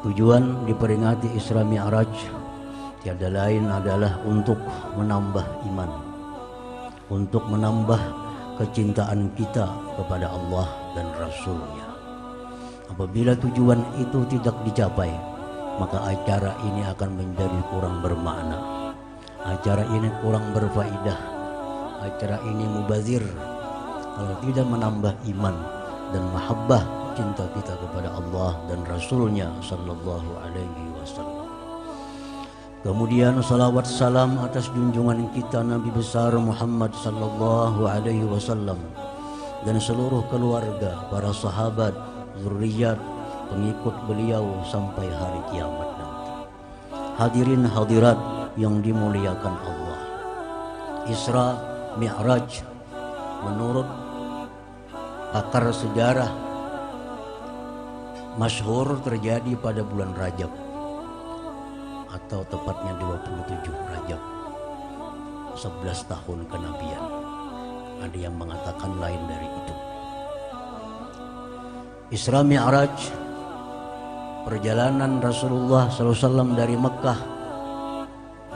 Tujuan diperingati Isra Mi'raj tiada lain adalah untuk menambah iman, untuk menambah kecintaan kita kepada Allah dan Rasul-Nya. Apabila tujuan itu tidak dicapai, maka acara ini akan menjadi kurang bermakna. Acara ini kurang berfaedah. Acara ini mubazir kalau tidak menambah iman dan mahabbah cinta kita kepada Allah dan Rasul-Nya sallallahu alaihi wasallam. Kemudian salawat salam atas junjungan kita Nabi besar Muhammad sallallahu alaihi wasallam dan seluruh keluarga, para sahabat, zuriat, pengikut beliau sampai hari kiamat nanti. Hadirin hadirat yang dimuliakan Allah, Isra Mi'raj menurut pakar sejarah masyhur terjadi pada bulan Rajab, atau tepatnya 27 Rajab, 11 tahun kenabian. Ada yang mengatakan lain dari itu. Isra Mi'raj, perjalanan Rasulullah SAW dari Mekah,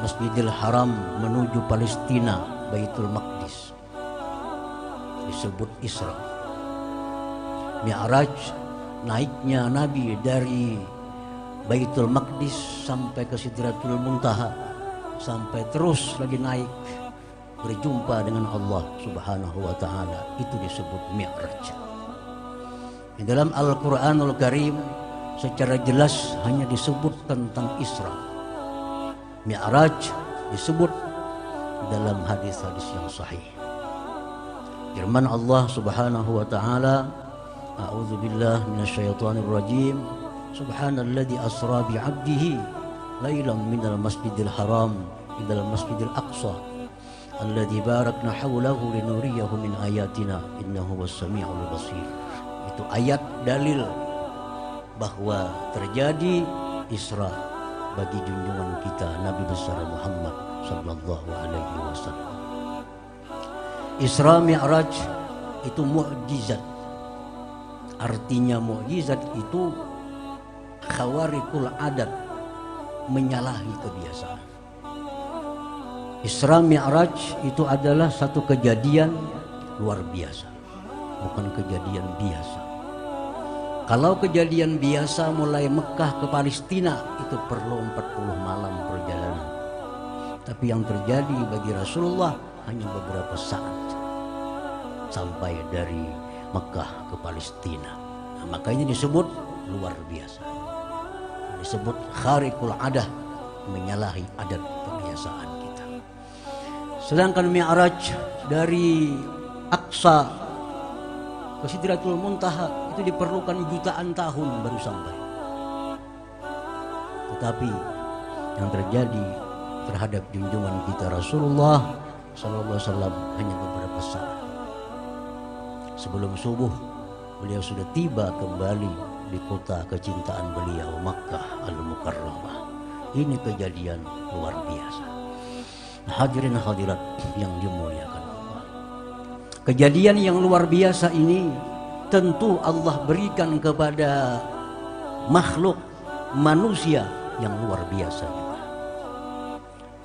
Masjidil Haram menuju Palestina, Baitul Maqdis, disebut Isra. Mi'raj, naiknya Nabi dari Baitul Maqdis sampai ke Sidratul Muntaha, sampai terus lagi naik berjumpa dengan Allah Subhanahu wa taala, itu disebut Mi'raj. Di dalam Al-Qur'anul Karim secara jelas hanya disebut tentang Isra. Mi'raj disebut dalam hadis-hadis yang sahih. Firman Allah Subhanahu wa taala, A'udzu billahi minasyaitonir rajim. Subhanalladzi asra bi 'abdihi lailan minal masjidil haram ilal masjidil aqsa alladzi barakna haulahu linuriyahu min ayatina innahu was-sami'ul basir. Itu ayat dalil bahwa terjadi Isra bagi junjungan kita Nabi besar Muhammad sallallahu alaihi wasallam. Isra Mi'raj itu mukjizat. Artinya mukjizat itu khawarikul adat, menyalahi kebiasaan. Isra Mi'raj itu adalah satu kejadian luar biasa, bukan kejadian biasa. Kalau kejadian biasa mulai Mekah ke Palestina itu perlu 40 malam perjalanan. Tapi yang terjadi bagi Rasulullah hanya beberapa saat sampai dari Mekah ke Palestina. Nah, makanya disebut luar biasa, disebut kharikul adah, menyalahi adat kebiasaan kita. Sedangkan Mi'raj dari Aqsa ke Sidratul Muntaha itu diperlukan jutaan tahun baru sampai. Tetapi yang terjadi terhadap junjungan kita Rasulullah sallallahu alaihi wasallam hanya beberapa saat. Sebelum subuh beliau sudah tiba kembali di kota kecintaan beliau, Makkah Al-Mukarramah. Ini kejadian luar biasa. Hadirin hadirat yang dimuliakan Allah, kejadian yang luar biasa ini tentu Allah berikan kepada makhluk manusia yang luar biasa juga.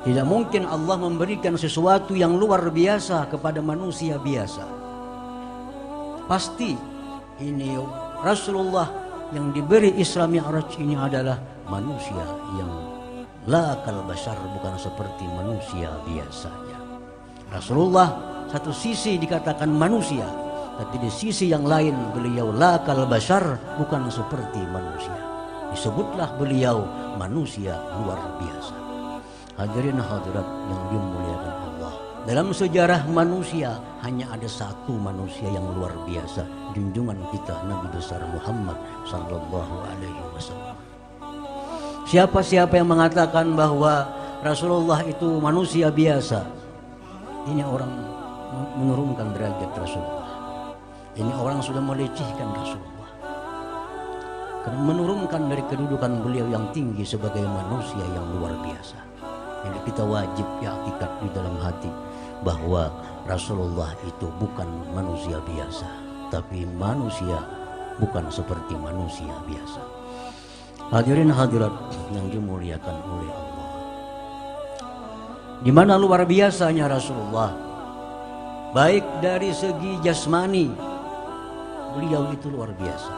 Tidak mungkin Allah memberikan sesuatu yang luar biasa kepada manusia biasa. Pasti ini Rasulullah yang diberi Isra Mi'raj ini adalah manusia yang la kal bashar, bukan seperti manusia biasanya. Rasulullah satu sisi dikatakan manusia, tapi di sisi yang lain beliau la kal bashar, bukan seperti manusia. Disebutlah beliau manusia luar biasa. Hadirin hadirat yang dimuliakan Allah, dalam sejarah manusia hanya ada satu manusia yang luar biasa, junjungan kita Nabi besar Muhammad sallallahu alaihi wasallam. Siapa-siapa yang mengatakan bahwa Rasulullah itu manusia biasa, ini orang menurunkan derajat Rasulullah. Ini orang sudah melecehkan Rasulullah, karena menurunkan dari kedudukan beliau yang tinggi sebagai manusia yang luar biasa. Jadi kita wajib i'tikad di dalam hati bahwa Rasulullah itu bukan manusia biasa, tapi manusia bukan seperti manusia biasa. Hadirin hadirat yang dimuliakan oleh Allah. Di mana luar biasanya Rasulullah, baik dari segi jasmani, beliau itu luar biasa.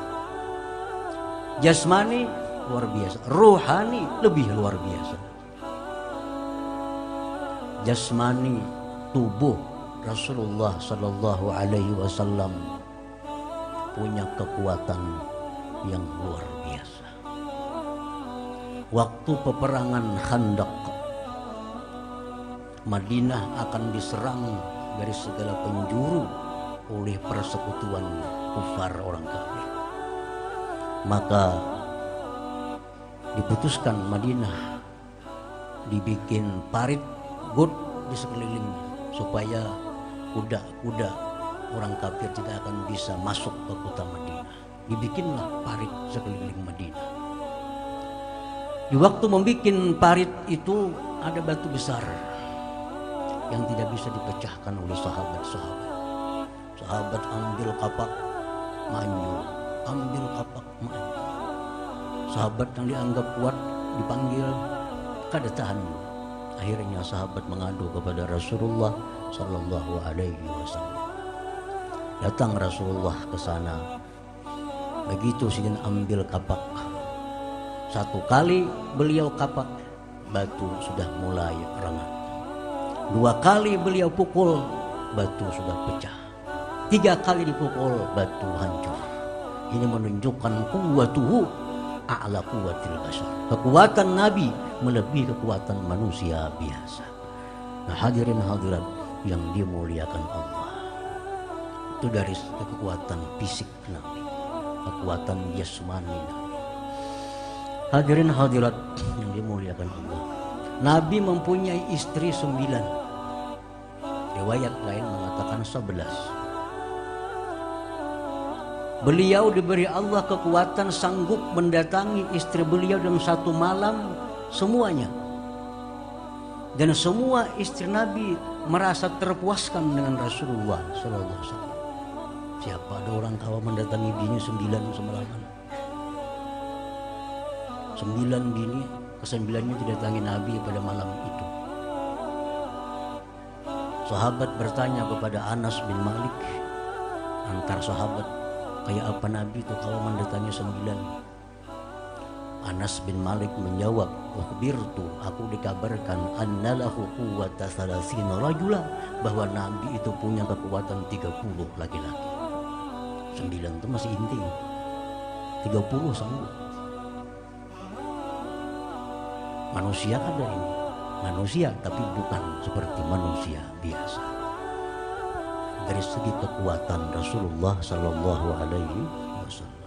Jasmani luar biasa, rohani lebih luar biasa. Jasmani tubuh Rasulullah Sallallahu Alaihi Wasallam punya kekuatan yang luar biasa. Waktu peperangan Khandaq, Madinah akan diserang dari segala penjuru oleh persekutuan kufar orang kafir. Maka diputuskan Madinah dibikin parit got di sekelilingnya supaya kuda-kuda orang kafir tidak akan bisa masuk ke kota Madinah. Dibikinlah parit sekeliling Madinah. Di waktu membuat parit itu ada batu besar yang tidak bisa dipecahkan oleh sahabat-sahabat. Sahabat ambil kapak maju, ambil kapak maju. Sahabat yang dianggap kuat dipanggil, kada tahan. Akhirnya sahabat mengadu kepada Rasulullah Sallallahu Alaihi Wasallam. Datang Rasulullah ke sana. Begitu sidin ambil kapak, satu kali beliau kapak, batu sudah mulai rengat. Dua kali beliau pukul, batu sudah pecah. Tiga kali dipukul, batu hancur. Ini menunjukkan kuwatuhu a'la kuwatil bashar. Kekuatan Nabi melebihi kekuatan manusia biasa. Nah, hadirin hadirat yang dimuliakan Allah, itu dari kekuatan fisik Nabi, kekuatan jasmani Nabi. Hadirin hadirat yang dimuliakan Allah, Nabi mempunyai istri 9. Riwayat lain mengatakan 11. Beliau diberi Allah kekuatan sanggup mendatangi istri beliau dalam satu malam semuanya. Dan semua istri Nabi merasa terpuaskan dengan Rasulullah Sallallahu Alaihi Wasallam. Siapa ada orang kawan mendatangi bini 9 semalaman. 9 bini, ke-9-nya didatangi Nabi pada malam itu. Sahabat bertanya kepada Anas bin Malik, antar sahabat, kayak apa Nabi itu kalau mendatangi 9? Anas bin Malik menjawab, "Ukhbirtu, aku dikabarkan annalahu quwwata 30 rajula, bahwa Nabi itu punya kekuatan 30 laki-laki." 9 itu masih inti, 30 sanggup. Manusia kan ada ini, manusia tapi bukan seperti manusia biasa. Dari segi kekuatan Rasulullah Sallallahu Alaihi Wasallam.